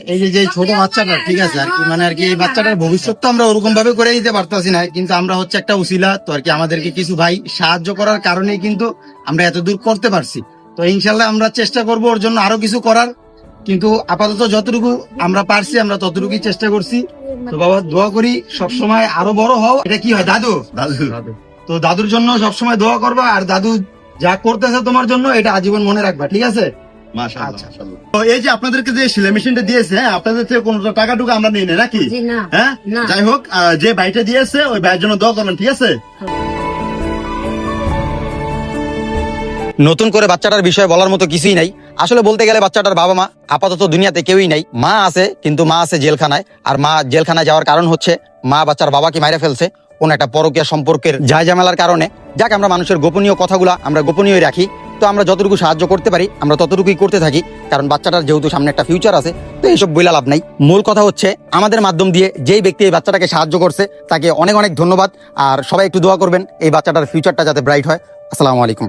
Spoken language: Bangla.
এই যে ছোট বাচ্চাটা, ঠিক আছে আর কি, মানে আর কি এই বাচ্চাটার ভবিষ্যৎ তো আমরা ওরকম ভাবে করে দিতে পারতাছি না, কিন্তু আমরা হচ্ছে একটা উসিলা তো আর কি, আমাদেরকে কিছু ভাই সাহায্য করার কারণেই কিন্তু আমরা এত দূর করতে পারছি। তো ইনশাল্লাহ আমরা চেষ্টা করবো ওর জন্য আরো কিছু করার, কিন্তু আপাতত যতটুকু আমরা পারছি আমরা ততটুকুই চেষ্টা করছি। তো বাবা দোয়া করি সবসময় আরো বড় হও। এটা কি হয় দাদু? দাদু। তো দাদুর জন্য সবসময় দোয়া করবা, আর দাদু যা করতেছে তোমার জন্য এটা আজীবন মনে রাখবা, ঠিক আছে? মাশাআল্লাহ। তো এই যে আপনাদেরকে যে সেলাই মেশিনটা দিয়েছে, হ্যাঁ, আপনাদের থেকে কোনো টাকা টুকু আমরা নিই না নাকি? হ্যাঁ, যাই হোক, যে ভাইটা দিয়েছে ওই ভাইয়ের জন্য দোয়া করবেন, ঠিক আছে? নতুন করে বাচ্চাটার বিষয়ে বলার মতো কিছুই নাই। আসলে বলতে গেলে বাচ্চাটার বাবা মা আপাতত দুনিয়াতে কেউই নাই। মা আছে, কিন্তু মা আছে জেলখানায়। আর মা জেলখানায় যাওয়ার কারণ হচ্ছে মা বাচ্চার বাবাকে মাইরে ফেলছে কোন একটা পরকীয়া সম্পর্কের ঝামেলার কারণে। যাক, আমরা মানুষের গোপনীয় কথাগুলা আমরা গোপনীয় রাখি। তো আমরা যতটুকু সাহায্য করতে পারি আমরা ততটুকুই করতে থাকি, কারণ বাচ্চাটার যেহেতু সামনে একটা ফিউচার আছে, তো এইসব বইলা লাভ নাই। মূল কথা হচ্ছে আমাদের মাধ্যম দিয়ে যেই ব্যক্তি এই বাচ্চাটাকে সাহায্য করছে তাকে অনেক অনেক ধন্যবাদ। আর সবাই একটু দোয়া করবেন এই বাচ্চাটার ফিউচারটা যাতে ব্রাইট হয়। আসসালামু আলাইকুম।